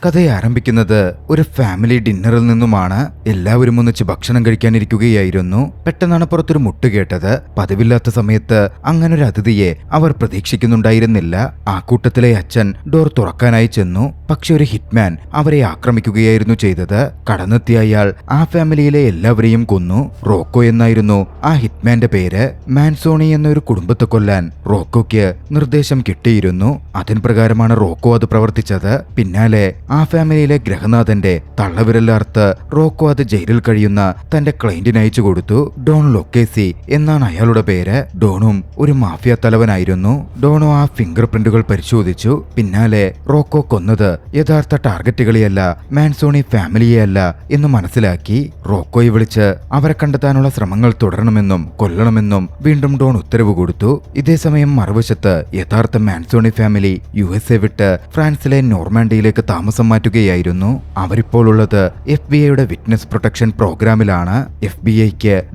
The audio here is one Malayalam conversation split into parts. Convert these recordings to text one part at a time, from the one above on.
കഥ ആരംഭിക്കുന്നത് ഒരു ഫാമിലി ഡിന്നറിൽ നിന്നുമാണ്. എല്ലാവരും ഒന്നിച്ച് ഭക്ഷണം കഴിക്കാനിരിക്കുകയായിരുന്നു. പെട്ടെന്നാണ് പുറത്തൊരു മുട്ട് കേട്ടത്. പതിവില്ലാത്ത സമയത്ത് അങ്ങനൊരു അതിഥിയെ അവർ പ്രതീക്ഷിക്കുന്നുണ്ടായിരുന്നില്ല. ആ കൂട്ടത്തിലെ അച്ഛൻ ഡോർ തുറക്കാനായി ചെന്നു. പക്ഷെ ഒരു ഹിറ്റ്മാൻ അവരെ ആക്രമിക്കുകയായിരുന്നു ചെയ്തത്. കടന്നെത്തിയ അയാൾ ആ ഫാമിലിയിലെ എല്ലാവരെയും കൊന്നു. റോക്കോ എന്നായിരുന്നു ആ ഹിറ്റ്മാന്റെ പേര്. മാൻസോണി എന്നൊരു കുടുംബത്തെ കൊല്ലാൻ റോക്കോയ്ക്ക് നിർദ്ദേശം കിട്ടിയിരുന്നു. അതിന് പ്രകാരമാണ് റോക്കോ അത് പ്രവർത്തിച്ചത്. പിന്നാലെ ആ ഫാമിലിയിലെ ഗ്രഹനാഥന്റെ തള്ളവിരലർത്ത് റോക്കോ അത് ജയിലിൽ കഴിയുന്ന തന്റെ ക്ലയന്റിന് അയച്ചു കൊടുത്തു. ഡോൺ ലൊക്കേസി എന്നാണ് അയാളുടെ പേര്. ഡോണും ഒരു മാഫിയ തലവനായിരുന്നു. ഡോണോ ആ ഫിംഗർ പ്രിന്റുകൾ പരിശോധിച്ചു. പിന്നാലെ റോക്കോ കൊന്നത് യഥാർത്ഥ ടാർഗറ്റുകളെയല്ല, മാൻസോണി ഫാമിലിയെയല്ല എന്ന് മനസ്സിലാക്കി. റോക്കോയെ വിളിച്ച് അവരെ കണ്ടെത്താനുള്ള ശ്രമങ്ങൾ തുടരണമെന്നും കൊല്ലണമെന്നും വീണ്ടും ഡോൺ ഉത്തരവ് കൊടുത്തു. ഇതേസമയം മറുവശത്ത് യഥാർത്ഥ മാൻസോണി ഫാമിലി USA വിട്ട് ഫ്രാൻസിലെ നോർമാൻഡിയിലേക്ക് താമസം മാറ്റുകയായിരുന്നു. അവരിപ്പോൾ ഉള്ളത് FBI വിറ്റ്നസ് പ്രൊട്ടക്ഷൻ പ്രോഗ്രാമിലാണ്. FBI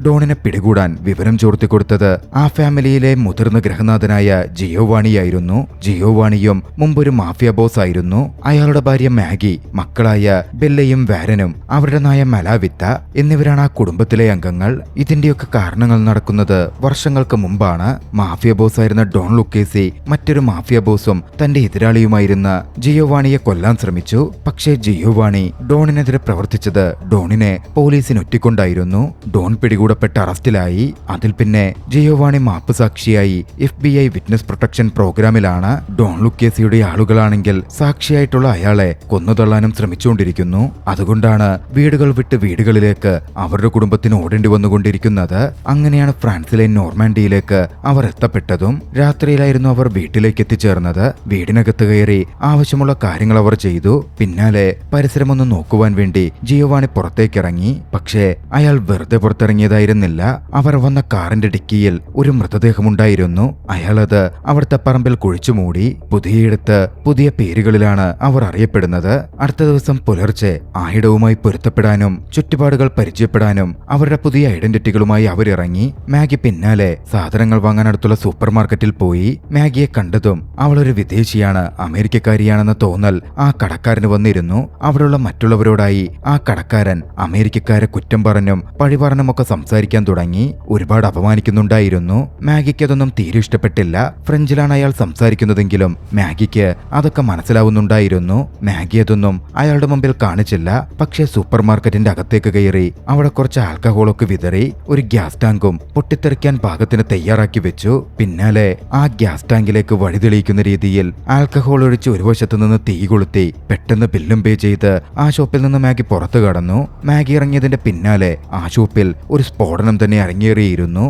ഡോണിനെ പിടികൂടാൻ വിവരം ചോർത്തി കൊടുത്തത് ആ ഫാമിലിയിലെ മുതിർന്ന ഗ്രഹനാഥനായ ജിയോവാണിയായിരുന്നു. ജിയോവാണിയും മുമ്പൊരു മാഫിയ ബോസ് ആയിരുന്നു. അയാളുടെ ഭാര്യ മാഗി, മക്കളായ ബെല്ലയും വാരനും അവരുടെ നായ മലാവിത്ത എന്നിവരാണ് ആ കുടുംബത്തിലെ അംഗങ്ങൾ. ഇതിന്റെയൊക്കെ കാരണങ്ങൾ നടക്കുന്നത് വർഷങ്ങൾക്ക് മുമ്പാണ്. മാഫിയ ബോസ് ആയിരുന്ന ഡോൺ ലുക്കേസി മറ്റൊരു മാഫിയ ബോസും തന്റെ എതിരാളിയുമായിരുന്ന ജിയോവാണിയെ കൊല്ലാൻ ശ്രമിച്ചു. പക്ഷേ ജിയോവാണി ഡോണിനെതിരെ പ്രവർത്തിച്ചത് ഡോണിനെ പോലീസിന് ഒറ്റിക്കൊണ്ടായിരുന്നു. ഡോൺ പിടികൂടപ്പെട്ട് അറസ്റ്റിലായി. അതിൽ പിന്നെ ജിയോവാണി മാപ്പ് സാക്ഷിയായി FBI വിറ്റ്നസ് പ്രൊട്ടക്ഷൻ പ്രോഗ്രാമിലാണ്. ഡോൺ ലുക്കേസിയുടെ ആളുകളാണെങ്കിൽ സാക്ഷിയായിട്ടുള്ള അയാളെ കൊന്നുതള്ളാനും ശ്രമിച്ചുകൊണ്ടിരിക്കുന്നു. അതുകൊണ്ടാണ് വീടുകൾ വിട്ട് വീടുകളിലേക്ക് അവരുടെ കുടുംബത്തിന് ഓടേണ്ടി വന്നുകൊണ്ടിരിക്കുന്നത്. അങ്ങനെയാണ് ഫ്രാൻസിലെ നോർമാൻഡിയിലേക്ക് അവർ എത്തപ്പെട്ടതും. രാത്രിയിലായിരുന്നു അവർ വീട്ടിലേക്ക് എത്തിച്ചേർന്നത്. വീടിനകത്ത് കയറി ആവശ്യമുള്ള കാര്യങ്ങൾ അവർ ചെയ്തു. പിന്നാലെ പരിസരമൊന്ന് നോക്കുവാൻ വേണ്ടി ജിയോവാണി പുറത്തേക്കിറങ്ങി. പക്ഷേ അയാൾ വെറുതെ പുറത്തിറങ്ങിയതായിരുന്നില്ല. അവർ വന്ന കാറിന്റെ ഡിക്കിയിൽ ഒരു മൃതദേഹമുണ്ടായിരുന്നു. അയാളത് അവിടുത്തെ പറമ്പിൽ കുഴിച്ചു മൂടി. പുതിയയിടത്ത് പുതിയ പേരുകളിലാണ് അവർ അറിയപ്പെടുന്നത്. അടുത്ത ദിവസം പുലർച്ചെ ആയിടവുമായി പൊരുത്തപ്പെടാനും ചുറ്റുപാടുകൾ പരിചയപ്പെടാനും അവരുടെ പുതിയ ഐഡന്റിറ്റികളുമായി അവരിറങ്ങി. മാഗി പിന്നാലെ സാധനങ്ങൾ വാങ്ങാൻ അടുത്തുള്ള സൂപ്പർ മാർക്കറ്റിൽ പോയി. മാഗിയെ കണ്ടതും അവളൊരു വിദേശിയാണ്, അമേരിക്കക്കാരിയാണെന്ന തോന്നൽ ആ കടക്കാരന് വന്നിരുന്നു. അവിടെയുള്ള മറ്റുള്ളവരോടായി ആ കടക്കാരൻ അമേരിക്കക്കാരെ കുറ്റം പറഞ്ഞും പഴി പറഞ്ഞുമൊക്കെ സംസാരിക്കാൻ തുടങ്ങി. ഒരുപാട് അപമാനിക്കുന്നുണ്ടായിരുന്നു. മാഗിക്ക് അതൊന്നും തീരെ ഇഷ്ടപ്പെട്ടില്ല. ഫ്രഞ്ചിലാണ് അയാൾ സംസാരിക്കുന്നതെങ്കിലും മാഗിക്ക് അതൊക്കെ മനസ്സിലാവുന്നുണ്ടായിരുന്നു. മാഗി അതൊന്നും അയാളുടെ മുമ്പിൽ കാണിച്ചില്ല. പക്ഷേ സൂപ്പർ മാർക്കറ്റിന്റെ അകത്തേക്ക് കയറി അവിടെ കുറച്ച് ആൽക്കഹോളൊക്കെ വിതറി ഒരു ഗ്യാസ് ടാങ്കും പൊട്ടിത്തെറിക്കാൻ പാകത്തിന് തയ്യാറാക്കി വെച്ചു. പിന്നാലെ ആ ഗ്യാസ് ടാങ്കിലേക്ക് വഴി തെളിയിക്കുന്ന രീതിയിൽ ആൽക്കഹോൾ ഒഴിച്ച് ഒരു വശത്ത് നിന്ന് തീ കൊളുത്തി പെട്ടെന്ന് ബില്ലും പേ ചെയ്ത് ആ ഷോപ്പിൽ നിന്ന് മാഗി പുറത്തു കടന്നു. മാഗി ഇറങ്ങിയതിന്റെ പിന്നാലെ ആ ഷോപ്പിൽ ഒരു സ്ഫോടനം തന്നെ അരങ്ങേറിയിരുന്നു.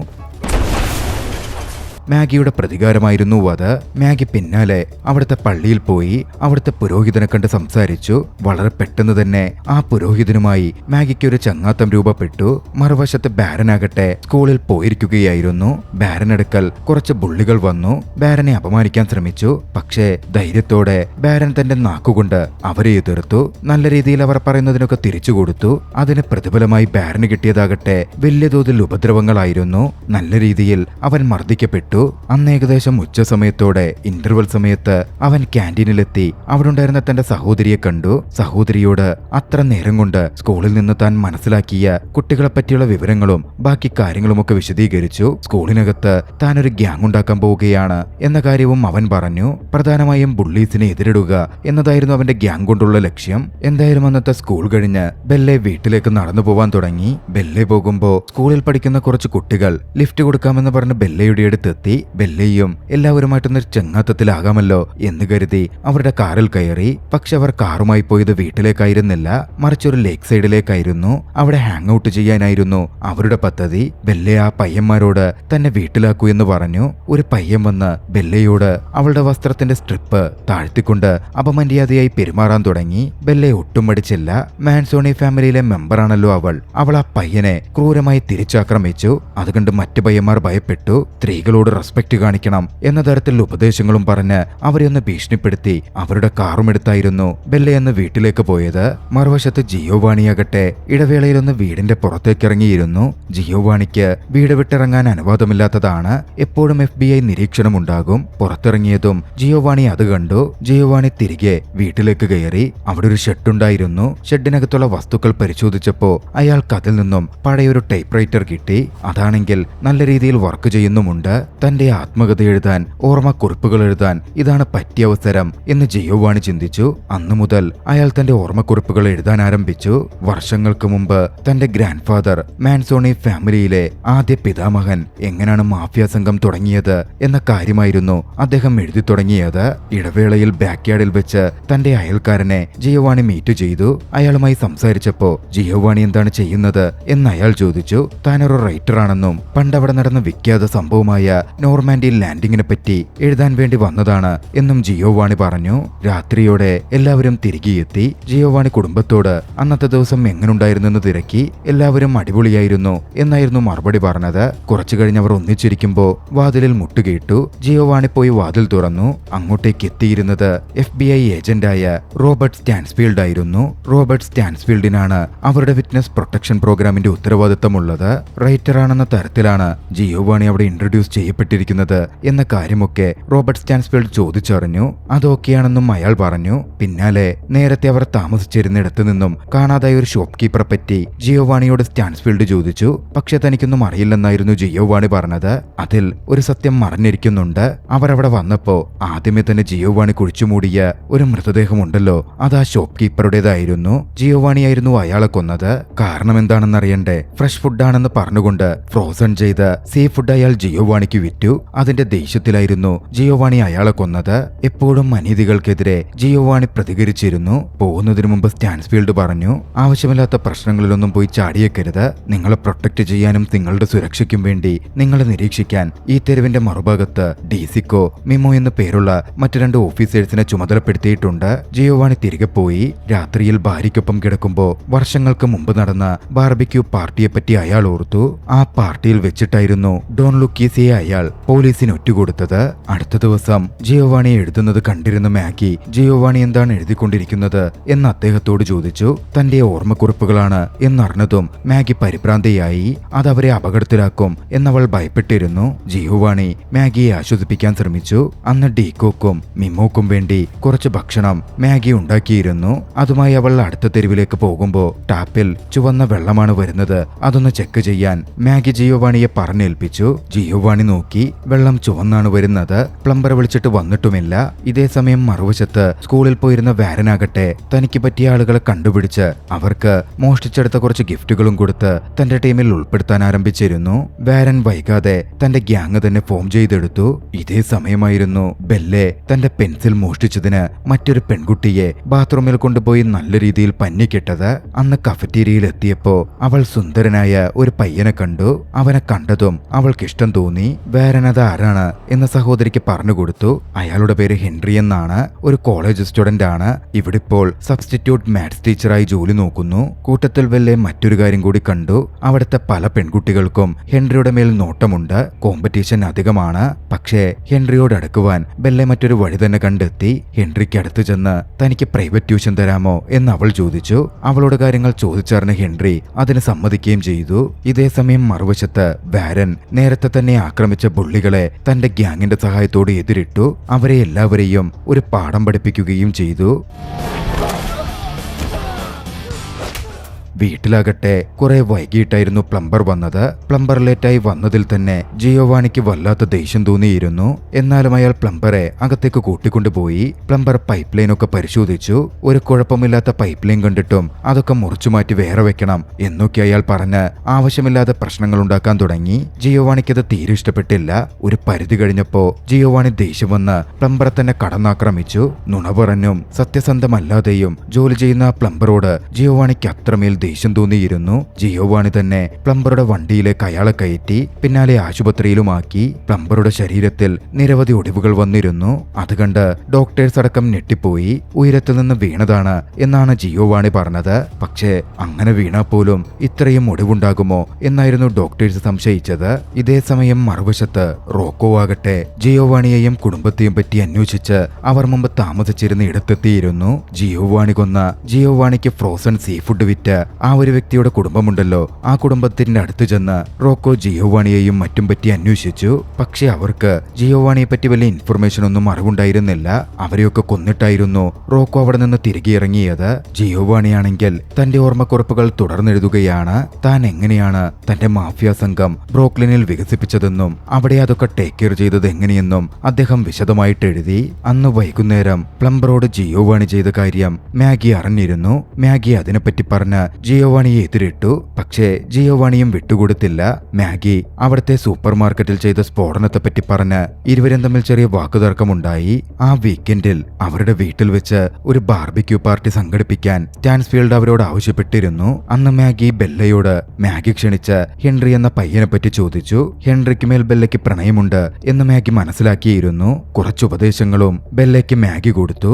മാഗിയുടെ പ്രതികാരമായിരുന്നു അത്. മാഗി പിന്നാലെ അവിടുത്തെ പള്ളിയിൽ പോയി അവിടുത്തെ പുരോഹിതനെ കണ്ട് സംസാരിച്ചു. വളരെ പെട്ടെന്ന് തന്നെ ആ പുരോഹിതനുമായി മാഗിക്ക് ഒരു ചങ്ങാത്തം രൂപപ്പെട്ടു. മറുവശത്ത് ബാരനാകട്ടെ സ്കൂളിൽ പോയിരിക്കുകയായിരുന്നു. ബാരനടുക്കൽ കുറച്ച് ബുള്ളികൾ വന്നു. ബാരനെ അപമാനിക്കാൻ ശ്രമിച്ചു. പക്ഷേ ധൈര്യത്തോടെ ബാരൻ തന്റെ നാക്കുകൊണ്ട് അവരെ എതിർത്തു. നല്ല രീതിയിൽ അവർ പറയുന്നതിനൊക്കെ തിരിച്ചു കൊടുത്തു. അതിന് പ്രതിഫലമായി ബാരന് കിട്ടിയതാകട്ടെ വലിയ തോതിൽ ഉപദ്രവങ്ങളായിരുന്നു. നല്ല രീതിയിൽ അവൻ മർദ്ദിക്കപ്പെട്ടു. അന്ന് ഏകദേശം ഉച്ച സമയത്തോടെ ഇന്റർവെൽ സമയത്ത് അവൻ ക്യാൻറ്റീനിലെത്തി അവിടെ ഉണ്ടായിരുന്ന തന്റെ സഹോദരിയെ കണ്ടു. സഹോദരിയോട് അത്ര നേരം കൊണ്ട് സ്കൂളിൽ നിന്ന് താൻ മനസ്സിലാക്കിയ കുട്ടികളെ പറ്റിയുള്ള വിവരങ്ങളും ബാക്കി കാര്യങ്ങളുമൊക്കെ വിശദീകരിച്ചു. സ്കൂളിനകത്ത് താൻ ഒരു ഗ്യാങ് ഉണ്ടാക്കാൻ പോവുകയാണ് എന്ന കാര്യവും അവൻ പറഞ്ഞു. പ്രധാനമായും ബുള്ളീസിനെ എതിരിടുക എന്നതായിരുന്നു അവന്റെ ഗ്യാങ് കൊണ്ടുള്ള ലക്ഷ്യം. എന്തായാലും അന്നത്തെ സ്കൂൾ കഴിഞ്ഞ് ബെല്ലെ വീട്ടിലേക്ക് നടന്നു പോവാൻ തുടങ്ങി. ബെല്ലെ പോകുമ്പോ സ്കൂളിൽ പഠിക്കുന്ന കുറച്ച് കുട്ടികൾ ലിഫ്റ്റ് കൊടുക്കാമെന്ന് പറഞ്ഞ് ബെല്ലയുടെ അടുത്തെത്തി. ബെല്ലയും എല്ലാവരുമായിട്ടൊന്നൊരു ചെങ്ങാത്തത്തിലാകാമല്ലോ എന്ന് കരുതി അവരുടെ കാറിൽ കയറി. പക്ഷെ അവർ കാറുമായി പോയത് വീട്ടിലേക്കായിരുന്നില്ല, മറിച്ചൊരു ലേക്ക് സൈഡിലേക്കായിരുന്നു. അവിടെ ഹാങ് ഔട്ട് ചെയ്യാനായിരുന്നു അവരുടെ പദ്ധതി. ബെല്ലെ ആ പയ്യന്മാരോട് തന്നെ വീട്ടിലാക്കൂ എന്ന് പറഞ്ഞു. ഒരു പയ്യൻ വന്ന് ബെല്ലയോട് അവളുടെ വസ്ത്രത്തിന്റെ സ്ട്രിപ്പ് താഴ്ത്തിക്കൊണ്ട് അപമര്യാദയായി പെരുമാറാൻ തുടങ്ങി. ബെല്ലെ ഒട്ടും മടിച്ചില്ല. മാൻസോണി ഫാമിലിയിലെ മെമ്പറാണല്ലോ അവൾ ആ പയ്യനെ ക്രൂരമായി തിരിച്ചാക്രമിച്ചു. അതുകൊണ്ട് മറ്റു പയ്യന്മാർ ഭയപ്പെട്ടു. സ്ത്രീകളോട് റെസ്പെക്ട് കാണിക്കണം എന്ന തരത്തിൽ ഉപദേശങ്ങളും പറഞ്ഞ് അവരെ ഒന്ന് ഭീഷണിപ്പെടുത്തി അവരുടെ കാറുമെടുത്തായിരുന്നു ബെല്ലയെന്ന് വീട്ടിലേക്ക് പോയത്. മറുവശത്ത് ജിയോവാണിയാകട്ടെ ഇടവേളയിലൊന്ന് വീടിന്റെ പുറത്തേക്കിറങ്ങിയിരുന്നു. ജിയോവാണിക്ക് വീട് വിട്ടിറങ്ങാൻ അനുവാദമില്ലാത്തതാണ്. എപ്പോഴും FBI നിരീക്ഷണമുണ്ടാകും. പുറത്തിറങ്ങിയതും ജിയോവാണി അത് കണ്ടു. ജിയോവാണി തിരികെ വീട്ടിലേക്ക് കയറി. അവിടെ ഒരു ഷെഡുണ്ടായിരുന്നു. ഷെഡിനകത്തുള്ള വസ്തുക്കൾ പരിശോധിച്ചപ്പോ അയാൾക്ക് അതിൽ നിന്നും പഴയൊരു ടൈപ്പ് റൈറ്റർ കിട്ടി. അതാണെങ്കിൽ നല്ല രീതിയിൽ വർക്ക് ചെയ്യുന്നുമുണ്ട്. തന്റെ ആത്മകഥ എഴുതാൻ, ഓർമ്മക്കുറിപ്പുകൾ എഴുതാൻ ഇതാണ് പറ്റിയ അവസരം എന്ന് ജിയോവാണി ചിന്തിച്ചു. അന്നു മുതൽ അയാൾ തന്റെ ഓർമ്മക്കുറിപ്പുകൾ എഴുതാൻ ആരംഭിച്ചു. വർഷങ്ങൾക്ക് മുമ്പ് തന്റെ ഗ്രാൻഡ് ഫാദർ മാൻസോണി ഫാമിലിയിലെ ആദ്യ പിതാമഹൻ എങ്ങനെയാണ് മാഫിയ സംഘം തുടങ്ങിയത് എന്ന കാര്യമായിരുന്നു അദ്ദേഹം എഴുതി തുടങ്ങിയത്. ഇടവേളയിൽ ബാക്ക്യാർഡിൽ വെച്ച് തന്റെ അയൽക്കാരനെ ജിയോവാണി മീറ്റ് ചെയ്തു. അയാളുമായി സംസാരിച്ചപ്പോ ജിയോവാണി എന്താണ് ചെയ്യുന്നത് എന്ന് അയാൾ ചോദിച്ചു. താനൊരു റൈറ്ററാണെന്നും പണ്ടവിടെ നടന്ന വിഖ്യാത സംഭവമായ നോർമാൻഡി ലാൻഡിങ്ങിനെ പറ്റി എഴുതാൻ വേണ്ടി വന്നതാണ് എന്നും ജിയോവാണി പറഞ്ഞു. രാത്രിയോടെ എല്ലാവരും തിരികെ എത്തി. ജിയോവാണി കുടുംബത്തോട് അന്നത്തെ ദിവസം എങ്ങനുണ്ടായിരുന്നെന്ന് തിരക്കി. എല്ലാവരും അടിപൊളിയായിരുന്നു എന്നായിരുന്നു മറുപടി പറഞ്ഞത്. കുറച്ചു കഴിഞ്ഞവർ ഒന്നിച്ചിരിക്കുമ്പോ വാതിലിൽ മുട്ടുകേട്ടു. ജിയോവാണി പോയി വാതിൽ തുറന്നു. അങ്ങോട്ടേക്ക് എത്തിയിരുന്നത് FBI ഏജന്റായ റോബർട്ട് സ്റ്റാൻസ്ഫീൽഡ് ആയിരുന്നു. റോബർട്ട് സ്റ്റാൻസ്ഫീൽഡിനാണ് അവരുടെ വിറ്റ്നസ് പ്രൊട്ടക്ഷൻ പ്രോഗ്രാമിന്റെ ഉത്തരവാദിത്തമുള്ളത്. റൈറ്ററാണെന്ന തരത്തിലാണ് ജിയോവാണി അവിടെ ഇൻട്രൊഡ്യൂസ് ചെയ്യപ്പെട്ടിരിക്കുന്നത് എന്ന കാര്യമൊക്കെ റോബർട്ട് സ്റ്റാൻസ്ഫീൽഡ് ചോദിച്ചറിഞ്ഞു. അതൊക്കെയാണെന്നും അയാൾ പറഞ്ഞു. പിന്നാലെ നേരത്തെ അവർ താമസിച്ചിരുന്നിടത്തു നിന്നും കാണാതായ ഒരു ഷോപ്പ് കീപ്പറെ പറ്റി ജിയോവാണിയോട് സ്റ്റാൻസ്ഫീൽഡ് ചോദിച്ചു. പക്ഷെ തനിക്കൊന്നും അറിയില്ലെന്നായിരുന്നു ജിയോവാണി പറഞ്ഞത്. അതിൽ ഒരു സത്യം മറഞ്ഞിരിക്കുന്നുണ്ട്. അവരവിടെ വന്നപ്പോ ആദ്യമേ തന്നെ ജിയോവാണി കുഴിച്ചുമൂടിയ ഒരു മൃതദേഹമുണ്ടല്ലോ, അത് ആ ഷോപ്പ് കീപ്പറുടേതായിരുന്നു. ജിയോവാണിയായിരുന്നു അയാളെ കൊന്നത്. കാരണം എന്താണെന്നറിയണ്ടേ? ഫ്രഷ് ഫുഡാണെന്ന് പറഞ്ഞുകൊണ്ട് ഫ്രോസൺ ചെയ്ത സീ ഫുഡ് അയാൾ ജിയോവാണിക്ക് വിറ്റു. അതിന്റെ ദേഷ്യത്തിലായിരുന്നു ജിയോവാണി അയാളെ കൊന്നത്. എപ്പോഴും അനീതികൾക്കെതിരെ ജിയോവാണി പ്രതികരിച്ചിരുന്നു. പോകുന്നതിനു മുമ്പ് സ്റ്റാൻസ്ഫീൽഡ് പറഞ്ഞു, ആവശ്യമില്ലാത്ത പ്രശ്നങ്ങളിലൊന്നും പോയി ചാടിയേക്കരുത്. നിങ്ങളെ പ്രൊട്ടക്ട് ചെയ്യാനും നിങ്ങളുടെ സുരക്ഷയ്ക്കും വേണ്ടി നിങ്ങളെ നിരീക്ഷിക്കാൻ ഈ തെരുവിന്റെ മറുഭാഗത്ത് DCക്കോ മിമോ എന്ന് പേരുള്ള മറ്റു 2 ഓഫീസേഴ്സിനെ ചുമതലപ്പെടുത്തിയിട്ടുണ്ട്. ജിയോവാണി തിരികെ പോയി. രാത്രിയിൽ ഭാര്യയ്ക്കൊപ്പം കിടക്കുമ്പോ വർഷങ്ങൾക്ക് മുമ്പ് നടന്ന ബാർബിക്യൂ പാർട്ടിയെപ്പറ്റി അയാൾ ഓർത്തു. ആ പാർട്ടിയിൽ വെച്ചിട്ടായിരുന്നു ഡോൺ ലുക്കീസിയെ അയാൾ പോലീസിന് ഒറ്റുകൊടുത്തത്. അടുത്ത ദിവസം ജിയോവാണി എഴുതുന്നത് കണ്ടിരുന്ന മാഗി ജിയോവാണി എന്താണ് എഴുതിക്കൊണ്ടിരിക്കുന്നത് എന്ന് അദ്ദേഹത്തോട് ചോദിച്ചു. തന്റെ ഓർമ്മക്കുറിപ്പുകളാണ് എന്നറിഞ്ഞതും മാഗി പരിഭ്രാന്തിയായി. അതവരെ അപകടത്തിലാക്കും എന്നവൾ ഭയപ്പെട്ടിരുന്നു. ജിയോവാണി മാഗിയെ ആശ്വസിപ്പിക്കാൻ ശ്രമിച്ചു. അന്ന് ഡീക്കോക്കും മിമോക്കും വേണ്ടി കുറച്ച് ഭക്ഷണം മാഗി ഉണ്ടാക്കിയിരുന്നു. അതുമായി അവൾ അടുത്ത തെരുവിലേക്ക് പോകുമ്പോ ടാപ്പിൽ ചുവന്ന വെള്ളമാണ് വരുന്നത്, അതൊന്ന് ചെക്ക് ചെയ്യാൻ മാഗി ജിയോവാണിയെ പറഞ്ഞേൽപ്പിച്ചു. ജിയോവാണി നോക്കി. വെള്ളം ചുവന്നാണ് വരുന്നത്. പ്ലംബറെ വിളിച്ചിട്ട് വന്നിട്ടുമില്ല. ഇതേ സമയം മറുവശത്ത് സ്കൂളിൽ പോയിരുന്ന വാരനാകട്ടെ തനിക്ക് പറ്റിയ ആളുകളെ കണ്ടുപിടിച്ച് അവർക്ക് മോഷ്ടിച്ചെടുത്ത കുറച്ച് ഗിഫ്റ്റുകളും കൊടുത്ത് തന്റെ ടീമിൽ ഉൾപ്പെടുത്താൻ ആരംഭിച്ചിരുന്നു. വാരൻ വൈകാതെ തന്റെ ഗ്യാങ് തന്നെ ഫോം ചെയ്തെടുത്തു. ഇതേ സമയമായിരുന്നു ബെല്ലെ തന്റെ പെൻസിൽ മോഷ്ടിച്ചതിന് മറ്റൊരു പെൺകുട്ടിയെ ബാത്റൂമിൽ കൊണ്ടുപോയി നല്ല രീതിയിൽ പഞ്ഞിക്കിട്ടത്. അന്ന് കഫറ്റീരിയയിൽ എത്തിയപ്പോ അവൾ സുന്ദരനായ ഒരു പയ്യനെ കണ്ടു. അവനെ കണ്ടതും അവൾക്കിഷ്ടം തോന്നി. വാരൻ അത് ആരാണ് എന്ന് സഹോദരിക്ക് പറഞ്ഞുകൊടുത്തു. അയാളുടെ പേര് ഹെൻറി എന്നാണ്. ഒരു കോളേജ് സ്റ്റുഡന്റ് ആണ്. ഇവിടിപ്പോൾ സബ്സ്റ്റിറ്റ്യൂട്ട് മാത്സ് ടീച്ചറായി ജോലി നോക്കുന്നു. കൂട്ടത്തിൽ വെല്ലെ മറ്റൊരു കാര്യം കൂടി കണ്ടു. അവിടുത്തെ പല പെൺകുട്ടികൾക്കും ഹെൻറിയുടെ മേൽ നോട്ടമുണ്ട്. കോമ്പറ്റീഷൻ അധികമാണ്. പക്ഷേ ഹെൻറിയോട് അടുക്കുവാൻ ബെല്ലെ മറ്റൊരു വഴി തന്നെ കണ്ടെത്തി. ഹെൻറിക്ക് അടുത്ത് ചെന്ന് തനിക്ക് പ്രൈവറ്റ് ട്യൂഷൻ തരാമോ എന്ന് അവൾ ചോദിച്ചു. അവളോട് കാര്യങ്ങൾ ചോദിച്ചറിഞ്ഞ ഹെൻറി അതിന് സമ്മതിക്കുകയും ചെയ്തു. ഇതേ സമയം മറുവശത്ത് വാരൻ നേരത്തെ തന്നെ ആക്രമിച്ച ബുള്ളികളെ തന്റെ ഗ്യാങ്ങിന്റെ സഹായത്തോടെ എതിരിട്ടു. അവരെ എല്ലാവരെയും ഒരു പാഠം പഠിപ്പിക്കുകയും ചെയ്തു. വീട്ടിലാകട്ടെ കുറെ വൈകിട്ടായിരുന്നു പ്ലംബർ വന്നത്. പ്ലംബർ ലേറ്റായി വന്നതിൽ തന്നെ ജിയോവാണിക്ക് വല്ലാത്ത ദേഷ്യം തോന്നിയിരുന്നു. എന്നാലും അയാൾ പ്ലംബറെ അകത്തേക്ക് കൂട്ടിക്കൊണ്ടുപോയി. പ്ലംബർ പൈപ്പ് ലൈനൊക്കെ പരിശോധിച്ചു. ഒരു കുഴപ്പമില്ലാത്ത പൈപ്പ് ലൈൻ കണ്ടിട്ടും അതൊക്കെ മുറിച്ചു മാറ്റി വേറെ വെക്കണം എന്നൊക്കെ അയാൾ പറഞ്ഞ് ആവശ്യമില്ലാതെ പ്രശ്നങ്ങൾ ഉണ്ടാക്കാൻ തുടങ്ങി. ജിയോവാണിക്കത് തീരെ ഇഷ്ടപ്പെട്ടില്ല. ഒരു പരിധി കഴിഞ്ഞപ്പോ ജിയോവാണി ദേഷ്യം വന്ന് പ്ലംബറെ തന്നെ കടന്നാക്രമിച്ചു. നുണ പറഞ്ഞും സത്യസന്ധമല്ലാതെയും ജോലി ചെയ്യുന്ന പ്ലംബറോട് ജിയോവാണിക്ക് അത്രമേൽ ദേഷ്യം തോന്നിയിരുന്നു. ജിയോവാണി തന്നെ പ്ലംബറുടെ വണ്ടിയിലേക്ക് അയാളെ കയറ്റി പിന്നാലെ ആശുപത്രിയിലുമാക്കി. പ്ലംബറുടെ ശരീരത്തിൽ നിരവധി ഒടിവുകൾ വന്നിരുന്നു. അത് കണ്ട് ഡോക്ടേഴ്സ് അടക്കം ഞെട്ടിപ്പോയി. ഉയരത്തിൽ നിന്ന് വീണതാണ് എന്നാണ് ജിയോവാണി പറഞ്ഞത്. പക്ഷേ അങ്ങനെ വീണാൽ പോലും ഇത്രയും ഒടിവുണ്ടാകുമോ എന്നായിരുന്നു ഡോക്ടേഴ്സ് സംശയിച്ചത്. ഇതേ സമയം മറുവശത്ത് റോക്കോ ആകട്ടെ ജിയോവാണിയെയും കുടുംബത്തെയും പറ്റി അന്വേഷിച്ച് അവർ മുമ്പ് താമസിച്ചിരുന്ന ഇടത്തെത്തിയിരുന്നു. ജിയോവാണി കൊന്ന ജിയോവാണിക്ക് ഫ്രോസൺ സീ ഫുഡ് വിറ്റ് ആ ഒരു വ്യക്തിയുടെ കുടുംബമുണ്ടല്ലോ, ആ കുടുംബത്തിന്റെ അടുത്ത് ചെന്ന് റോക്കോ ജിയോവാണിയെയും മറ്റും പറ്റി അന്വേഷിച്ചു. പക്ഷെ അവർക്ക് ജിയോവാണിയെ പറ്റി വലിയ ഇൻഫർമേഷൻ ഒന്നും അറിവുണ്ടായിരുന്നില്ല. അവരെയൊക്കെ കൊന്നിട്ടായിരുന്നു റോക്കോ അവിടെ നിന്ന് തിരികെ ഇറങ്ങിയത്. ജിയോവാണിയാണെങ്കിൽ തന്റെ ഓർമ്മക്കുറിപ്പുകൾ തുടർന്നെഴുതുകയാണ്. താൻ എങ്ങനെയാണ് തന്റെ മാഫിയ സംഘം ബ്രോക്ലിനിൽ വികസിപ്പിച്ചതെന്നും അവിടെ അതൊക്കെ ടേക്ക് കെയർ ചെയ്തത് എങ്ങനെയെന്നും അദ്ദേഹം വിശദമായിട്ട് എഴുതി. അന്ന് വൈകുന്നേരം പ്ലംബറോട് ജിയോവാണി ചെയ്ത കാര്യം മാഗി അറിഞ്ഞിരുന്നു. മാഗി അതിനെപ്പറ്റി പറഞ്ഞ് ജിയോവാണിയെ എതിരിട്ടു. പക്ഷേ ജിയോവാണിയും വിട്ടുകൊടുത്തില്ല. മാഗി അവിടുത്തെ സൂപ്പർ മാർക്കറ്റിൽ ചെയ്ത സ്ഫോടനത്തെ പറ്റി പറഞ്ഞ് ഇരുവരും തമ്മിൽ ചെറിയ വാക്കുതർക്കമുണ്ടായി. ആ വീക്കെൻഡിൽ അവരുടെ വീട്ടിൽ വെച്ച് ഒരു ബാർബിക്യൂ പാർട്ടി സംഘടിപ്പിക്കാൻ സ്റ്റാൻസ്ഫീൽഡ് അവരോട് ആവശ്യപ്പെട്ടിരുന്നു. അന്ന് മാഗി ബെല്ലയോട് മാഗി ക്ഷണിച്ച ഹെൻറി എന്ന പയ്യനെ പറ്റി ചോദിച്ചു. ഹെൻറിക്ക് മേൽ ബെല്ലയ്ക്ക് പ്രണയമുണ്ട് എന്ന് മാഗി മനസ്സിലാക്കിയിരുന്നു. കുറച്ച് ഉപദേശങ്ങളും ബെല്ലയ്ക്ക് മാഗി കൊടുത്തു.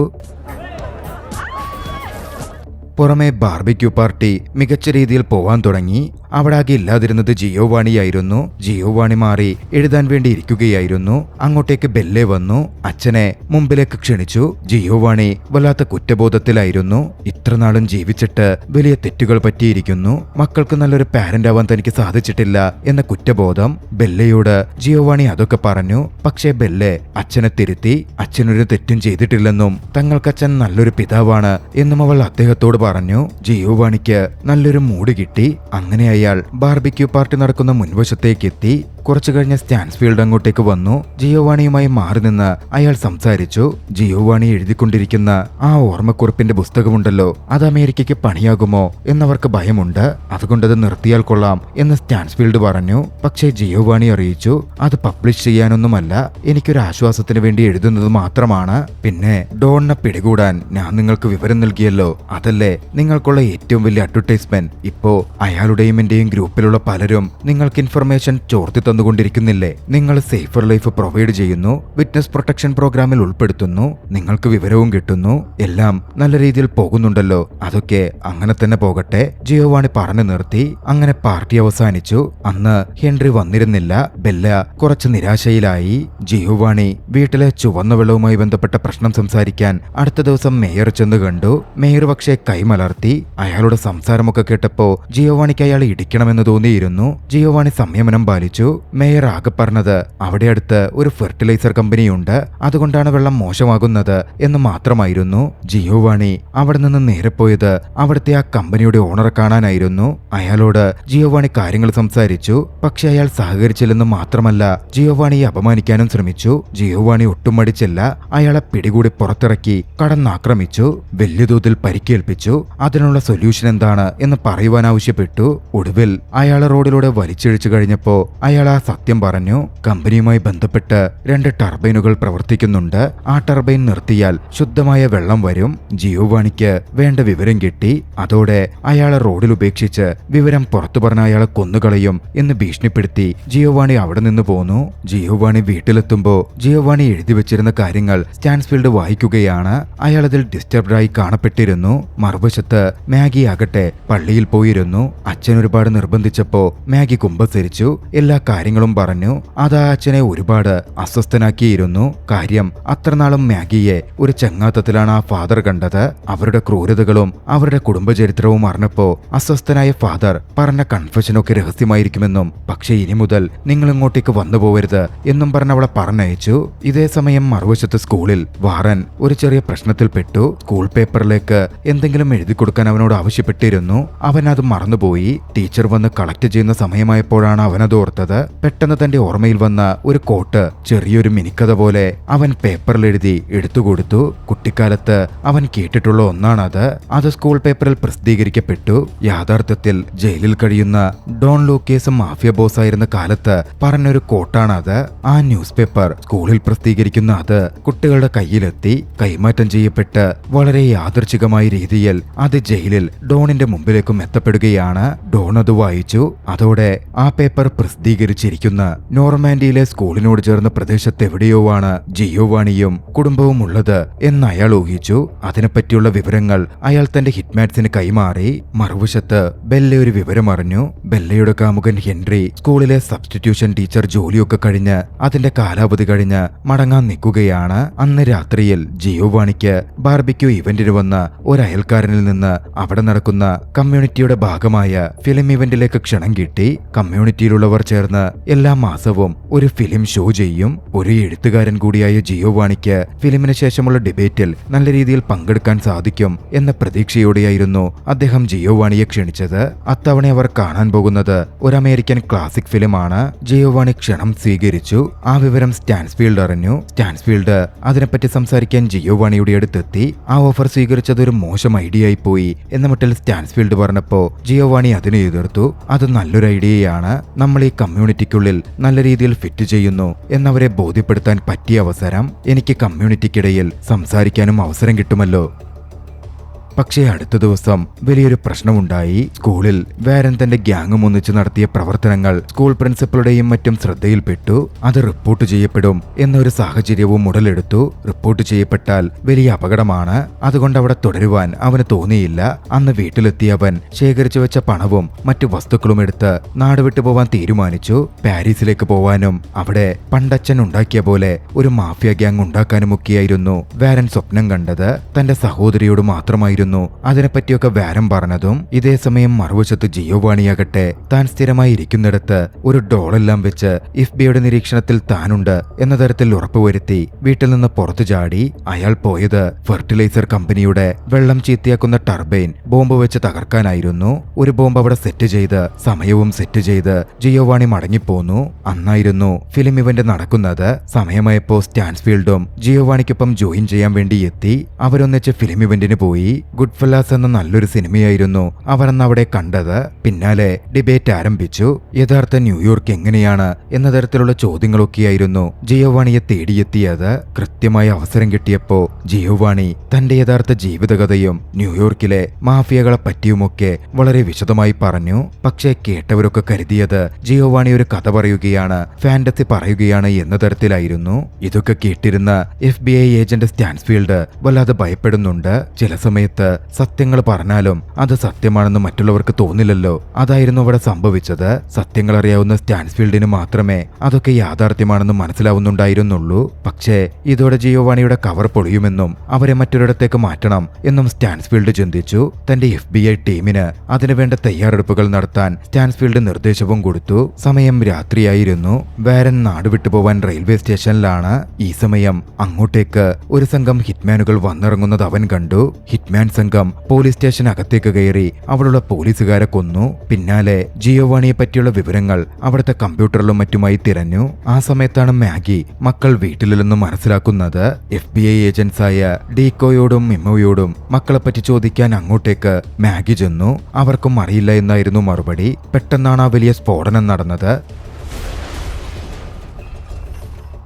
പുറമെ ബാർബിക്യൂ പാർട്ടി മികച്ച രീതിയിൽ പോവാൻ തുടങ്ങി. അവിടെ ആകെ ഇല്ലാതിരുന്നത് ജിയോവാണിയായിരുന്നു. ജിയോവാണി മാറി എഴുതാൻ വേണ്ടി ഇരിക്കുകയായിരുന്നു. അങ്ങോട്ടേക്ക് ബെല്ലെ വന്നു. അച്ഛനെ മുമ്പിലേക്ക് ക്ഷണിച്ചു. ജിയോവാണി വല്ലാത്ത കുറ്റബോധത്തിലായിരുന്നു. ഇത്രനാളും ജീവിച്ചിട്ട് വലിയ തെറ്റുകൾ പറ്റിയിരിക്കുന്നു. മക്കൾക്ക് നല്ലൊരു പാരന്റ് ആവാൻ തനിക്ക് സാധിച്ചിട്ടില്ല എന്ന കുറ്റബോധം. ബെല്ലയോട് ജിയോവാണി അതൊക്കെ പറഞ്ഞു. പക്ഷേ ബെല്ലെ അച്ഛനെ തിരുത്തി. അച്ഛനൊരു തെറ്റും ചെയ്തിട്ടില്ലെന്നും തങ്ങൾക്കച്ഛൻ നല്ലൊരു പിതാവാണ് എന്നും അവൾ അദ്ദേഹത്തോട് പറഞ്ഞു. ജിയോവാണിക്ക് നല്ലൊരു മൂഡ് കിട്ടി. അങ്ങനെ അയാൾ ബാർബിക്യൂ പാർട്ടി നടക്കുന്ന മുൻവശത്തേക്ക് എത്തി. കുറച്ചു കഴിഞ്ഞ് സ്റ്റാൻസ്ഫീൽഡ് അങ്ങോട്ടേക്ക് വന്നു. ജിയോവാണിയുമായി മാറി നിന്ന് അയാൾ സംസാരിച്ചു. ജിയോവാണി എഴുതിക്കൊണ്ടിരിക്കുന്ന ആ ഓർമ്മക്കുറിപ്പിന്റെ പുസ്തകമുണ്ടല്ലോ, അത് അമേരിക്കയ്ക്ക് പണിയാകുമോ എന്നവർക്ക് ഭയമുണ്ട്. അതുകൊണ്ടത് നിർത്തിയാൽ കൊള്ളാം എന്ന് സ്റ്റാൻസ്ഫീൽഡ് പറഞ്ഞു. പക്ഷേ ജിയോവാണി അറിയിച്ചു, അത് പബ്ലിഷ് ചെയ്യാനൊന്നുമല്ല, എനിക്കൊരു ആശ്വാസത്തിന് വേണ്ടി എഴുതുന്നത് മാത്രമാണ്. പിന്നെ ഡോണിനെ പിടികൂടാൻ ഞാൻ നിങ്ങൾക്ക് വിവരം നൽകിയല്ലോ, അതല്ലേ നിങ്ങൾക്കുള്ള ഏറ്റവും വലിയ അഡ്വർടൈസ്മെന്റ്. ഇപ്പോ അയാളുടെയും എന്റെയും ഗ്രൂപ്പിലുള്ള പലരും നിങ്ങൾക്ക് ഇൻഫർമേഷൻ ചോർത്തി തന്നുകൊണ്ടിരിക്കുന്നില്ലേ. നിങ്ങൾ സേഫർ ലൈഫ് പ്രൊവൈഡ് ചെയ്യുന്നു, വിറ്റ്നസ് പ്രൊട്ടക്ഷൻ പ്രോഗ്രാമിൽ ഉൾപ്പെടുത്തുന്നു, നിങ്ങൾക്ക് വിവരവും കിട്ടുന്നു, എല്ലാം നല്ല രീതിയിൽ പോകുന്നുണ്ടല്ലോ. അതൊക്കെ അങ്ങനെ തന്നെ പോകട്ടെ, ജിയോവാണി പറഞ്ഞു നിർത്തി. അങ്ങനെ പാർട്ടി അവസാനിച്ചു. അന്ന് ഹെൻറി വന്നിരുന്നില്ല. ബെല്ല കുറച്ച് നിരാശയിലായി. ജിയോവാണി വീട്ടിലെ ചുവന്ന വെള്ളവുമായി ബന്ധപ്പെട്ട പ്രശ്നം സംസാരിക്കാൻ അടുത്ത ദിവസം മേയർ ചെന്ന് കണ്ടു. മേയർ പക്ഷേ കൈമലർത്തി. അയാളുടെ സംസാരമൊക്കെ കേട്ടപ്പോ ജിയോവാണിക്ക് അയാൾ ഇടിക്കണമെന്ന് തോന്നിയിരുന്നു. ജിയോവാണി സംയമനം പാലിച്ചു. മേയർ ആകെ പറഞ്ഞത് അവിടെ അടുത്ത് ഒരു ഫെർട്ടിലൈസർ കമ്പനിയുണ്ട്, അതുകൊണ്ടാണ് വെള്ളം മോശമാകുന്നത് എന്ന് മാത്രമായിരുന്നു. ജിയോവാണി അവിടെ നിന്ന് നേരെ പോയത് അവിടുത്തെ ആ കമ്പനിയുടെ ഓണറെ കാണാനായിരുന്നു. അയാളോട് ജിയോവാണി കാര്യങ്ങൾ സംസാരിച്ചു. പക്ഷെ അയാൾ സഹകരിച്ചില്ലെന്ന് മാത്രമല്ല ജിയോവാണിയെ അപമാനിക്കാനും ശ്രമിച്ചു. ജിയോവാണി ഒട്ടും മടിച്ചില്ല. അയാളെ പിടികൂടി പുറത്തിറക്കി കടന്നാക്രമിച്ചു. വലിയ തോതിൽ പരിക്കേൽപ്പിച്ചു. അതിനുള്ള സൊല്യൂഷൻ എന്താണ് എന്ന് പറയുവാൻ ആവശ്യപ്പെട്ടു. ഒടുവിൽ അയാളെ റോഡിലൂടെ വലിച്ചിഴിച്ചു കഴിഞ്ഞപ്പോ അയാൾ ആ സത്യം പറഞ്ഞു. കമ്പനിയുമായി ബന്ധപ്പെട്ട് 2 ടർബൈനുകൾ പ്രവർത്തിക്കുന്നുണ്ട്. ആ ടർബൈൻ നിർത്തിയാൽ ശുദ്ധമായ വെള്ളം വരും. ജിയോവാണിക്ക് വേണ്ട വിവരം കിട്ടി. അതോടെ അയാളെ റോഡിൽ ഉപേക്ഷിച്ച് വിവരം പുറത്തു പറഞ്ഞ അയാളെ കൊന്നുകളയും എന്ന് ഭീഷണിപ്പെടുത്തി ജിയോവാണി അവിടെ നിന്ന് പോന്നു. ജിയോവാണി വീട്ടിലെത്തുമ്പോ ജിയോവാണി എഴുതി വെച്ചിരുന്ന കാര്യങ്ങൾ സ്റ്റാൻസ്ഫീൽഡ് വായിക്കുകയാണ്. അയാൾ അതിൽ ഡിസ്റ്റർബ്ഡായി കാണപ്പെട്ടിരുന്നു. മറുവശത്ത് മാഗി ആകട്ടെ പള്ളിയിൽ പോയിരുന്നു. അച്ഛൻ ഒരുപാട് നിർബന്ധിച്ചപ്പോ മാഗി കുമ്പസരിച്ചു. എല്ലാ കാര്യങ്ങളും പറഞ്ഞു. അത് ആ അച്ഛനെ ഒരുപാട് അസ്വസ്ഥനാക്കിയിരുന്നു. കാര്യം അത്രനാളും മാഗിയെ ഒരു ചങ്ങാത്തത്തിലാണ് ആ ഫാദർ കണ്ടത്. അവരുടെ ക്രൂരതകളും അവരുടെ കുടുംബചരിത്രവും അറിഞ്ഞപ്പോ അസ്വസ്ഥനായ ഫാദർ പറഞ്ഞ കൺഫെഷനൊക്കെ രഹസ്യമായിരിക്കുമെന്നും പക്ഷെ ഇനി മുതൽ നിങ്ങൾ ഇങ്ങോട്ടേക്ക് വന്നു പോവരുത് എന്നും പറഞ്ഞ് അവളെ പറഞ്ഞയച്ചു. ഇതേ സമയം മറുവശത്ത് സ്കൂളിൽ വാറൻ ഒരു ചെറിയ പ്രശ്നത്തിൽപ്പെട്ടു. സ്കൂൾ പേപ്പറിലേക്ക് എന്തെങ്കിലും എഴുതി കൊടുക്കാൻ അവനോട് ആവശ്യപ്പെട്ടിരുന്നു. അവൻ അത് മറന്നുപോയി. ടീച്ചർ വന്ന് കളക്ട് ചെയ്യുന്ന സമയമായപ്പോഴാണ് അവനത് ഓർത്തത്. പെട്ടെന്ന് തന്റെ ഓർമ്മയിൽ വന്ന ഒരു കോട്ട് ചെറിയൊരു മിനിക്കഥ പോലെ അവൻ പേപ്പറിലെഴുതി എടുത്തുകൊടുത്തു. കുട്ടിക്കാലത്ത് അവൻ കേട്ടിട്ടുള്ള ഒന്നാണത്. അത് സ്കൂൾ പേപ്പറിൽ പ്രസിദ്ധീകരിക്കപ്പെട്ടു. യാഥാർത്ഥ്യത്തിൽ ജയിലിൽ കഴിയുന്ന ഡോൺ ലൂക്കേസ് മാഫിയ ബോസ് ആയിരുന്ന കാലത്ത് പറഞ്ഞൊരു കോട്ടാണത്. ആ ന്യൂസ് പേപ്പർ സ്കൂളിൽ പ്രസിദ്ധീകരിക്കുന്ന അത് കുട്ടികളുടെ കയ്യിലെത്തി. കൈമാറ്റം ചെയ്യപ്പെട്ട് വളരെ യാദൃച്ഛികമായ രീതിയിൽ അത് ജയിലിൽ ഡോണിന്റെ മുമ്പിലേക്കും എത്തപ്പെടുകയാണ്. ഡോൺ അത് വായിച്ചു. അതോടെ ആ പേപ്പർ പ്രസിദ്ധീകരിച്ചിരിക്കുന്ന നോർമാൻഡിയിലെ സ്കൂളിനോട് ചേർന്ന പ്രദേശത്തെവിടെയോ ആണ് ജിയോവാണിയും കുടുംബവും ഉള്ളത് എന്ന് അയാൾ ഊഹിച്ചു. അതിനെപ്പറ്റിയുള്ള വിവരങ്ങൾ അയാൾ തന്റെ ഹിറ്റ്മാൻസിന് കൈമാറി. മറുവശത്ത് ബെല്ല ഒരു വിവരം അറിഞ്ഞു. ബെല്ലയുടെ കാമുകൻ ഹെൻറി സ്കൂളിലെ സബ്സ്റ്റിറ്റ്യൂഷൻ ടീച്ചർ ജോലിയൊക്കെ കഴിഞ്ഞ് അതിന്റെ കാലാവധി കഴിഞ്ഞ് മടങ്ങാൻ നിൽക്കുകയാണ്. അന്ന് രാത്രിയിൽ ജിയോവാണിക്ക് ബാർബിക്യൂ ഇവന്റിന് വന്ന ഒരു അയൽക്കാരനിൽ നിന്ന് അവിടെ നടക്കുന്ന കമ്മ്യൂണിറ്റിയുടെ ഭാഗമായ ഫിലിം ഇവന്റിലേക്ക് ക്ഷണം കിട്ടി. കമ്മ്യൂണിറ്റിയിലുള്ളവർ ചേർന്ന് എല്ലാ മാസവും ഒരു ഫിലിം ഷോ ചെയ്യും. ഒരു എഴുത്തുകാരൻ കൂടിയായ ജിയോവാണിക്ക് ഫിലിമിന് ശേഷമുള്ള ഡിബേറ്റിൽ നല്ല രീതിയിൽ പങ്കെടുക്കാൻ സാധിക്കും എന്ന പ്രതീക്ഷയോടെയായിരുന്നു അദ്ദേഹം ജിയോവാണിയെ ക്ഷണിച്ചത്. അത്തവണ അവർ കാണാൻ പോകുന്നത് ഒരു അമേരിക്കൻ ക്ലാസിക് ഫിലിമാണ്. ജിയോവാണി ക്ഷണം സ്വീകരിച്ചു. ആ വിവരം സ്റ്റാൻസ്ഫീൽഡ് അറിഞ്ഞു. സ്റ്റാൻസ്ഫീൽഡ് അതിനെപ്പറ്റി സംസാരിക്കാൻ ജിയോവാണിയുടെ അടുത്തെത്തി. ആ ഓഫർ സ്വീകരിച്ചത് ഒരു മോശം ഐഡിയ ആയി പോയി എന്ന മട്ടിൽ സ്റ്റാൻസ്ഫീൽഡ് പറഞ്ഞപ്പോ ജിയോവാണി അതിനെ എതിർത്തു. അത് നല്ലൊരു ഐഡിയയാണ്. നമ്മൾ ഈ കമ്മ്യൂണിറ്റിക്കുള്ളിൽ നല്ല രീതിയിൽ ഫിറ്റ് ചെയ്യുന്നു എന്നവരെ ബോധ്യപ്പെടുത്താൻ പറ്റിയ അവസരം. എനിക്ക് കമ്മ്യൂണിറ്റിക്കിടയിൽ സംസാരിക്കാനും അവസരം കിട്ടുമല്ലോ. പക്ഷേ അടുത്ത ദിവസം വലിയൊരു പ്രശ്നമുണ്ടായി. സ്കൂളിൽ വാരൻ തന്റെ ഗ്യാങ്ങും ഒന്നിച്ച് നടത്തിയ പ്രവർത്തനങ്ങൾ സ്കൂൾ പ്രിൻസിപ്പളുടെയും മറ്റും ശ്രദ്ധയിൽപ്പെട്ടു. അത് റിപ്പോർട്ട് ചെയ്യപ്പെടും എന്നൊരു സാഹചര്യവും ഉടലെടുത്തു. റിപ്പോർട്ട് ചെയ്യപ്പെട്ടാൽ വലിയ അപകടമാണ്. അതുകൊണ്ട് അവിടെ തുടരുവാൻ അവന് തോന്നിയില്ല. അന്ന് വീട്ടിലെത്തിയ അവൻ ശേഖരിച്ചു വെച്ച പണവും മറ്റു വസ്തുക്കളും എടുത്ത് നാട് വിട്ടുപോവാൻ തീരുമാനിച്ചു. പാരീസിലേക്ക് പോവാനും അവിടെ പണ്ടച്ഛൻ ഉണ്ടാക്കിയ പോലെ ഒരു മാഫിയ ഗ്യാങ് ഉണ്ടാക്കാനുമൊക്കെയായിരുന്നു വാരൻ സ്വപ്നം കണ്ടത്. തന്റെ സഹോദരിയോട് മാത്രമായിരുന്നു അതിനെപ്പറ്റിയൊക്കെ വാരൻ പറഞ്ഞതും. ഇതേ സമയം മറുവശത്ത് ജിയോവാണിയാകട്ടെ താൻ സ്ഥിരമായി ഇരിക്കുന്നിടത്ത് ഒരു ഡോളെല്ലാം വെച്ച് ഇഫ്ബിയുടെ നിരീക്ഷണത്തിൽ താനുണ്ട് എന്ന തരത്തിൽ ഉറപ്പുവരുത്തി വീട്ടിൽ നിന്ന് പുറത്തു ചാടി. അയാൾ പോയത് ഫെർട്ടിലൈസർ കമ്പനിയുടെ വെള്ളം ചീത്തയാക്കുന്ന ടർബൈൻ ബോംബ് വെച്ച് തകർക്കാനായിരുന്നു. ഒരു ബോംബ് അവിടെ സെറ്റ് ചെയ്ത് സമയവും സെറ്റ് ചെയ്ത് ജിയോവാണി മടങ്ങിപ്പോന്നു. അന്നായിരുന്നു ഫിലിം ഇവന്റ് നടക്കുന്നത്. സമയമായപ്പോ സ്റ്റാൻസ്ഫീൽഡും ജിയോവാണിക്കൊപ്പം ജോയിൻ ചെയ്യാൻ വേണ്ടി എത്തി. അവരൊന്നിച്ച് ഫിലിം ഇവന്റിന് പോയി. ഗുഡ് ഫെല്ലാസ് എന്ന നല്ലൊരു സിനിമയായിരുന്നു അവർ അന്ന് അവിടെ കണ്ടത്. പിന്നാലെ ഡിബേറ്റ് ആരംഭിച്ചു. യഥാർത്ഥ ന്യൂയോർക്ക് എങ്ങനെയാണ് എന്ന തരത്തിലുള്ള ചോദ്യങ്ങളൊക്കെയായിരുന്നു ജിയോവാണിയെ തേടിയെത്തിയത്. കൃത്യമായ അവസരം കിട്ടിയപ്പോ ജിയോവാണി തന്റെ യഥാർത്ഥ ജീവിതകഥയും ന്യൂയോർക്കിലെ മാഫിയകളെ പറ്റിയുമൊക്കെ വളരെ വിശദമായി പറഞ്ഞു. പക്ഷേ കേട്ടവരൊക്കെ കരുതിയത് ജിയോവാണി ഒരു കഥ പറയുകയാണ്, ഫാന്റസി പറയുകയാണ് എന്ന തരത്തിലായിരുന്നു. ഇതൊക്കെ കേട്ടിരുന്ന FBI ഏജന്റ് സ്റ്റാൻസ്ഫീൽഡ് വല്ലാതെ ഭയപ്പെടുന്നുണ്ട്. ചില സമയത്ത് സത്യങ്ങൾ പറഞ്ഞാലും അത് സത്യമാണെന്ന് മറ്റുള്ളവർക്ക് തോന്നില്ലല്ലോ. അതായിരുന്നു അവിടെ സംഭവിച്ചത്. സത്യങ്ങൾ അറിയാവുന്ന സ്റ്റാൻസ്ഫീൽഡിന് മാത്രമേ അതൊക്കെ യാഥാർത്ഥ്യമാണെന്ന് മനസ്സിലാവുന്നുണ്ടായിരുന്നുള്ളൂ. പക്ഷേ ഇതോടെ ജിയോവാണിയുടെ കവർ പൊളിയുമെന്നും അവരെ മറ്റൊരിടത്തേക്ക് മാറ്റണം എന്നും സ്റ്റാൻസ്ഫീൽഡ് ചിന്തിച്ചു. തന്റെ FBI ടീമിന് അതിനുവേണ്ട തയ്യാറെടുപ്പുകൾ നടത്താൻ സ്റ്റാൻസ്ഫീൽഡ് നിർദ്ദേശവും കൊടുത്തു. സമയം രാത്രിയായിരുന്നു. വാരൻ നാട് വിട്ടുപോവാൻ റെയിൽവേ സ്റ്റേഷനിലാണ്. ഈ സമയം അങ്ങോട്ടേക്ക് ഒരു സംഘം ഹിറ്റ്മാനുകൾ വന്നിറങ്ങുന്നത് അവൻ കണ്ടു. ഹിറ്റ്മാൻ സംഘം പോലീസ് സ്റ്റേഷൻ അകത്തേക്ക് കയറി അവിടുള്ള പോലീസുകാരെ കൊന്നു. പിന്നാലെ ജിയോവാണിയെ പറ്റിയുള്ള വിവരങ്ങൾ അവിടുത്തെ കമ്പ്യൂട്ടറിലും മറ്റുമായി തിരഞ്ഞു. ആ സമയത്താണ് മാഗി മക്കൾ വീട്ടിലില്ലെന്ന് മനസ്സിലാക്കുന്നത്. FBI ഏജന്റ്സായ ഡീക്കോയോടും മിമ്മോയോടും മക്കളെപ്പറ്റി ചോദിക്കാൻ അങ്ങോട്ടേക്ക് മാഗി ചെന്നു. അവർക്കും അറിയില്ല എന്നായിരുന്നു മറുപടി. പെട്ടെന്നാണ് ആ വലിയ സ്ഫോടനം നടന്നത്.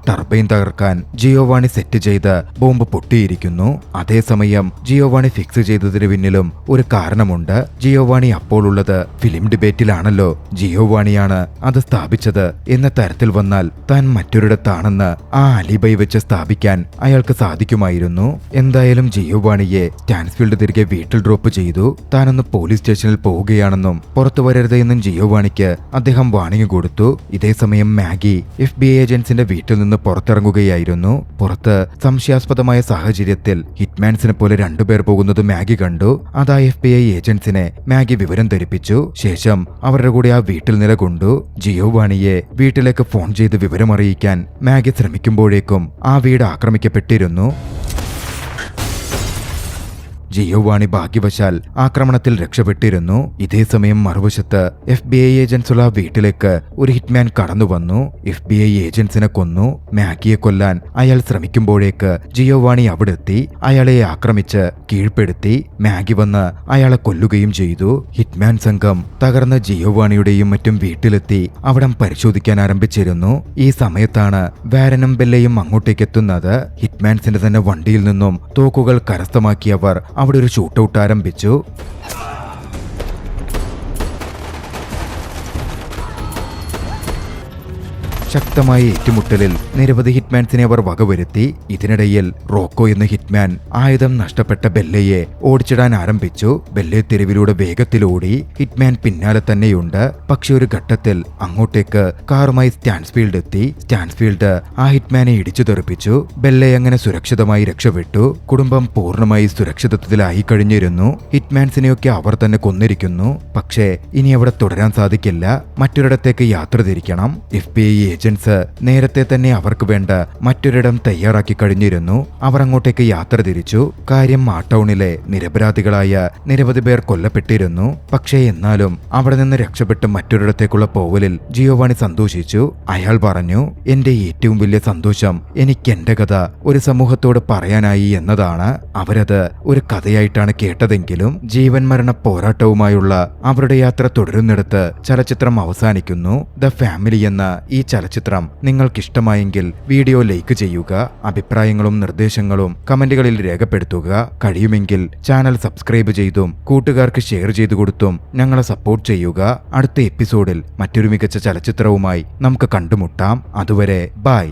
ടർബൈൻ തകർക്കാൻ ജിയോവാണി സെറ്റ് ചെയ്ത് ബോംബ് പൊട്ടിയിരിക്കുന്നു. അതേസമയം ജിയോവാണി ഫിക്സ് ചെയ്തതിന് പിന്നിലും ഒരു കാരണമുണ്ട്. ജിയോവാണി അപ്പോൾ ഉള്ളത് ഫിലിം ഡിബേറ്റിലാണല്ലോ. ജിയോവാണിയാണ് അത് സ്ഥാപിച്ചത് എന്ന തരത്തിൽ വന്നാൽ താൻ മറ്റൊരിടത്താണെന്ന് ആ അലിബൈ വെച്ച് സ്ഥാപിക്കാൻ അയാൾക്ക് സാധിക്കുമായിരുന്നു. എന്തായാലും ജിയോവാണിയെ സ്റ്റാൻസ്ഫീൽഡ് തിരികെ വീട്ടിൽ ഡ്രോപ്പ് ചെയ്തു. താനൊന്ന് പോലീസ് സ്റ്റേഷനിൽ പോവുകയാണെന്നും പുറത്തു വരരുത് എന്നും ജിയോവാണിക്ക് അദ്ദേഹം വാണിംഗ് കൊടുത്തു. ഇതേസമയം മാഗി FBI ഏജന്റ്സിന്റെ വീട്ടിൽ നിന്ന് പുറത്തിറങ്ങുകയായിരുന്നു. പുറത്ത് സംശയാസ്പദമായ സാഹചര്യത്തിൽ ഹിറ്റ്മാൻസിനെ പോലെ രണ്ടുപേർ പോകുന്നത് മാഗി കണ്ടു. അതാ FBI ഏജന്റ്സിനെ മാഗി വിവരം ധരിപ്പിച്ചു. ശേഷം അവരുടെ കൂടെ ആ വീട്ടിൽ നിലകൊണ്ടു. ജിയോവാണിയെ വീട്ടിലേക്ക് ഫോൺ ചെയ്ത് വിവരമറിയിക്കാൻ മാഗി ശ്രമിക്കുമ്പോഴേക്കും ആ വീട് ആക്രമിക്കപ്പെട്ടിരുന്നു. ജിയോവാണി ഭാഗ്യവശാൽ ആക്രമണത്തിൽ രക്ഷപ്പെട്ടിരുന്നു. ഇതേസമയം മറുവശത്ത് FBI ഏജന്റ്സുള്ള വീട്ടിലേക്ക് ഒരു ഹിറ്റ്മാൻ കടന്നുവന്നു. FBI ഏജന്റ്സിനെ കൊന്നു. മാഗിയെ കൊല്ലാൻ അയാൾ ശ്രമിക്കുമ്പോഴേക്ക് ജിയോവാണി അവിടെ എത്തി അയാളെ ആക്രമിച്ച് കീഴ്പ്പെടുത്തി. മാഗി വന്ന് അയാളെ കൊല്ലുകയും ചെയ്തു. ഹിറ്റ്മാൻ സംഘം തകർന്ന ജിയോവാണിയുടെയും മറ്റും വീട്ടിലെത്തി അവിടം പരിശോധിക്കാൻ ആരംഭിച്ചിരുന്നു. ഈ സമയത്താണ് വാരനും ബെല്ലയും അങ്ങോട്ടേക്ക് എത്തുന്നത്. ഹിറ്റ്മാൻസിന്റെ തന്നെ വണ്ടിയിൽ നിന്നും തോക്കുകൾ കരസ്ഥമാക്കിയവർ അവിടെ ഒരു ഷൂട്ടൌട്ട് ആരംഭിച്ചു. ശക്തമായ ഏറ്റുമുട്ടലിൽ നിരവധി ഹിറ്റ്മാൻസിനെ അവർ വകവരുത്തി. ഇതിനിടയിൽ റോക്കോ എന്ന ഹിറ്റ്മാൻ ആയുധം നഷ്ടപ്പെട്ട ബെല്ലയെ ഓടിച്ചിടാൻ ആരംഭിച്ചു. ബെല്ലെ തെരുവിലൂടെ വേഗത്തിലോടി. ഹിറ്റ്മാൻ പിന്നാലെ തന്നെയുണ്ട്. പക്ഷെ ഒരു ഘട്ടത്തിൽ അങ്ങോട്ടേക്ക് കാറുമായി സ്റ്റാൻസ്ഫീൽഡ് എത്തി. സ്റ്റാൻസ്ഫീൽഡ് ആ ഹിറ്റ്മാനെ ഇടിച്ചു തെറിപ്പിച്ചു. ബെല്ലെ അങ്ങനെ സുരക്ഷിതമായി രക്ഷപ്പെട്ടു. കുടുംബം പൂർണ്ണമായി സുരക്ഷിതത്വത്തിലായി കഴിഞ്ഞിരുന്നു. ഹിറ്റ്മാൻസിനെയൊക്കെ അവർ തന്നെ കൊന്നിരിക്കുന്നു. പക്ഷേ ഇനി അവിടെ തുടരാൻ സാധിക്കില്ല. മറ്റൊരിടത്തേക്ക് യാത്ര തിരിക്കണം. FBI ഏജന്റ്സ് നേരത്തെ തന്നെ അവർക്ക് വേണ്ട മറ്റൊരിടം തയ്യാറാക്കി കഴിഞ്ഞിരുന്നു. അവർ അങ്ങോട്ടേക്ക് യാത്ര തിരിച്ചു. കാര്യം ആ ടൗണിലെ നിരപരാധികളായ നിരവധി പേർ കൊല്ലപ്പെട്ടിരുന്നു. പക്ഷേ എന്നാലും അവിടെ നിന്ന് രക്ഷപ്പെട്ട് മറ്റൊരിടത്തേക്കുള്ള പോവലിൽ ജിയോവാണി സന്തോഷിച്ചു. അയാൾ പറഞ്ഞു, എന്റെ ഏറ്റവും വലിയ സന്തോഷം എനിക്ക് എന്റെ കഥ ഒരു സമൂഹത്തോട് പറയാനായി എന്നതാണ്. അവരത് ഒരു കഥയായിട്ടാണ് കേട്ടതെങ്കിലും ജീവൻ മരണ പോരാട്ടവുമായുള്ള അവരുടെ യാത്ര തുടരുന്നിടത്ത് ചലച്ചിത്രം അവസാനിക്കുന്നു. ദ ഫാമിലി എന്ന ഈ ചലച്ചിത്രം നിങ്ങൾക്കിഷ്ടമായെങ്കിൽ വീഡിയോ ലൈക്ക് ചെയ്യുക. അഭിപ്രായങ്ങളും നിർദ്ദേശങ്ങളും കമന്റുകളിൽ രേഖപ്പെടുത്തുക. കഴിയുമെങ്കിൽ ചാനൽ സബ്സ്ക്രൈബ് ചെയ്തും കൂട്ടുകാർക്ക് ഷെയർ ചെയ്തു കൊടുത്തും ഞങ്ങളെ സപ്പോർട്ട് ചെയ്യുക. അടുത്ത എപ്പിസോഡിൽ മറ്റൊരു മികച്ച ചലച്ചിത്രവുമായി നമുക്ക് കണ്ടുമുട്ടാം. അതുവരെ ബൈ.